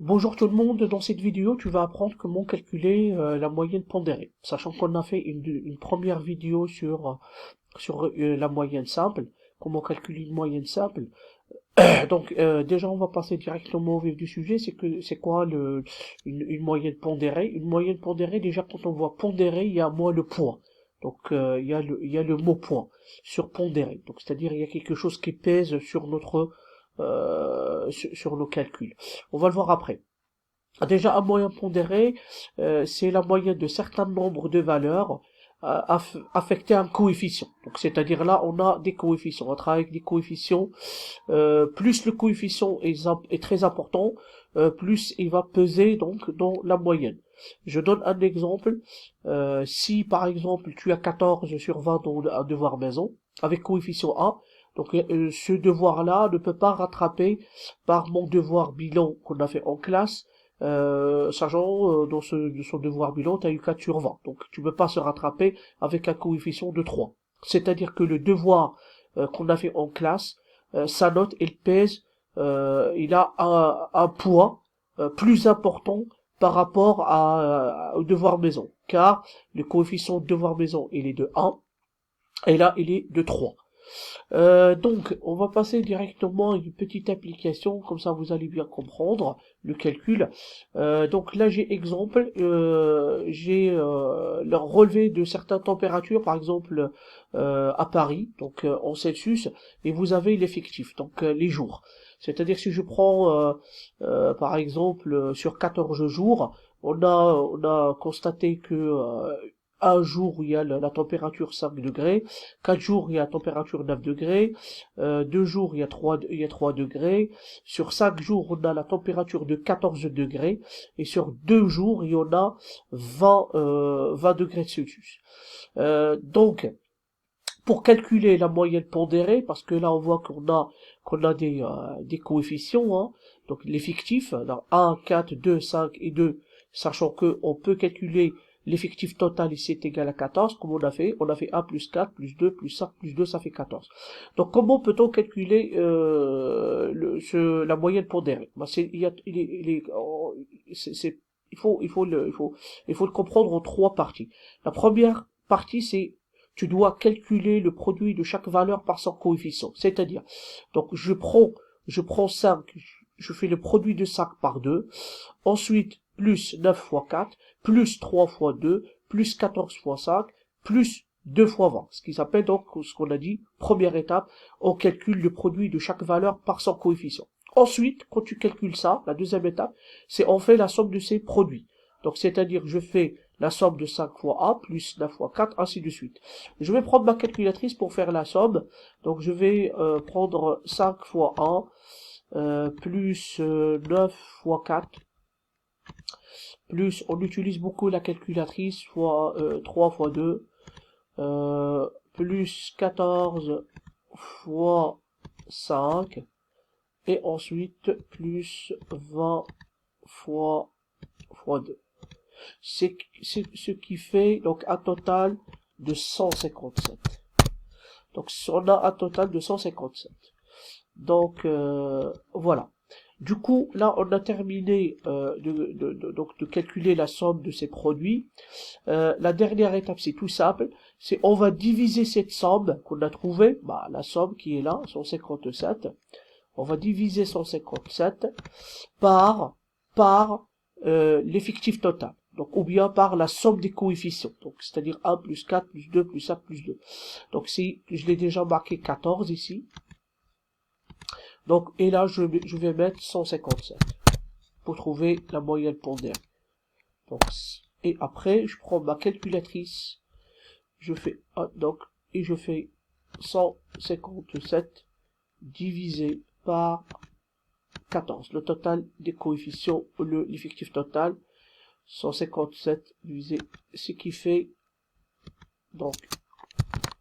Bonjour tout le monde, dans cette vidéo tu vas apprendre comment calculer la moyenne pondérée. Sachant qu'on a fait une première vidéo sur la moyenne simple, comment calculer une moyenne simple. Donc déjà on va passer directement au vif du sujet, c'est quoi une moyenne pondérée? Une moyenne pondérée, déjà quand on voit pondérée, il y a moins le poids. Donc il y a le mot poids sur pondéré. Donc c'est-à-dire il y a quelque chose qui pèse sur sur nos calculs. On va le voir après. Déjà, un moyen pondéré, c'est la moyenne de certains nombres de valeurs affectées à un coefficient. Donc, c'est-à-dire là, on a des coefficients. On travaille avec des coefficients. Plus le coefficient est très important, plus il va peser donc dans la moyenne. Je donne un exemple. Si par exemple tu as 14 sur 20 dans un devoir maison avec coefficient A, donc ce devoir-là ne peut pas rattraper par mon devoir bilan qu'on a fait en classe. Sachant dans son devoir bilan, tu as eu 4 sur 20. Donc tu ne peux pas se rattraper avec un coefficient de 3. C'est-à-dire que le devoir qu'on a fait en classe, sa note, elle pèse, il a un poids plus important par rapport au devoir maison. Car le coefficient de devoir maison, il est de 1, et là, il est de 3. Donc, on va passer directement à une petite application, comme ça vous allez bien comprendre le calcul. Donc là, j'ai exemple, j'ai le relevé de certaines températures, par exemple à Paris, donc en Celsius, et vous avez l'effectif, donc les jours. C'est-à-dire si je prends, par exemple, sur 14 jours, on a constaté que un jour où il y a la température 5 degrés, 4 jours il y a la température 9 degrés, 2 jours il y a 3 degrés, sur 5 jours on a la température de 14 degrés, et sur 2 jours il y en a 20 degrés Celsius. Donc, pour calculer la moyenne pondérée, parce que là on voit qu'on a des coefficients, hein, donc les fictifs, alors 1, 4, 2, 5 et 2, sachant que on peut calculer l'effectif total ici est égal à 14, comme on a fait 1 plus 4 plus 2 plus 5 plus 2, ça fait 14. Donc comment peut-on calculer la moyenne pondérée? Ben, il faut le comprendre en trois parties. La première partie, c'est tu dois calculer le produit de chaque valeur par son coefficient. C'est-à-dire, donc je prends 5, je fais le produit de 5 par 2, ensuite plus 9 fois 4, plus 3 fois 2, plus 14 fois 5, plus 2 fois 20. Ce qui s'appelle donc, ce qu'on a dit, première étape, on calcule le produit de chaque valeur par son coefficient. Ensuite, quand tu calcules ça, la deuxième étape, c'est on fait la somme de ces produits. Donc, c'est-à-dire, je fais la somme de 5 fois A, plus 9 fois 4, ainsi de suite. Je vais prendre ma calculatrice pour faire la somme. Donc, je vais prendre 5 fois 1, plus 9 fois 4, plus on utilise beaucoup la calculatrice, fois 3 fois 2, plus 14 fois 5, et ensuite plus 20 fois 2. C'est ce qui fait donc un total de 157. Donc on a un total de 157. Donc voilà. Du coup, là, on a terminé donc de calculer la somme de ces produits. La dernière étape, c'est tout simple. C'est on va diviser cette somme qu'on a trouvée, bah, la somme qui est là, 157. On va diviser 157 par l'effectif total. Donc, ou bien par la somme des coefficients. Donc, c'est-à-dire 1 plus 4 plus 2 plus 5 plus 2. Donc, si je l'ai déjà marqué 14 ici. Donc, et là, je vais mettre 157 pour trouver la moyenne pondérée. Donc, et après, je prends ma calculatrice, je fais et je fais 157 divisé par 14. Le total des coefficients, l'effectif total, 157 divisé, ce qui fait donc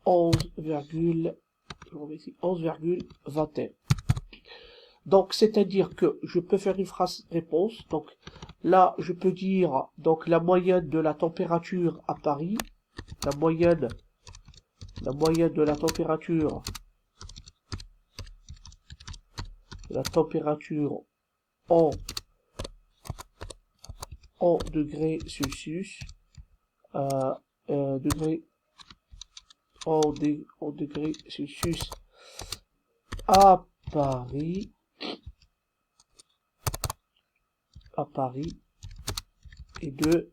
11,21. Donc, c'est-à-dire que je peux faire une phrase réponse. Donc, là, je peux dire donc la moyenne de la température à Paris, la moyenne de la température en en degrés Celsius, degrés en degrés Celsius à Paris, et de,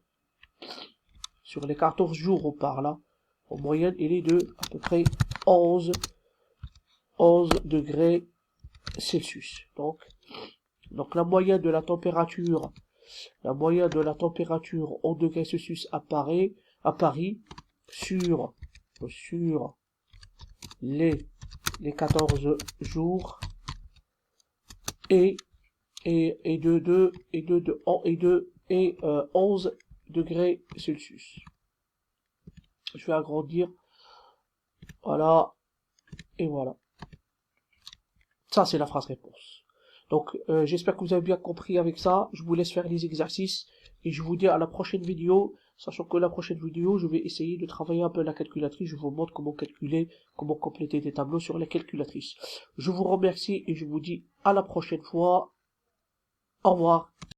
sur les 14 jours on parle là, en moyenne il est de à peu près 11 degrés Celsius. Donc la moyenne de la température en degrés Celsius à Paris sur les 14 jours et 11 degrés Celsius. Je vais agrandir. Voilà. Et voilà. Ça, c'est la phrase réponse. Donc, j'espère que vous avez bien compris avec ça. Je vous laisse faire les exercices. Et je vous dis à la prochaine vidéo. Sachant que la prochaine vidéo, je vais essayer de travailler un peu la calculatrice. Je vous montre comment calculer, comment compléter des tableaux sur la calculatrice. Je vous remercie et je vous dis à la prochaine fois. Au revoir.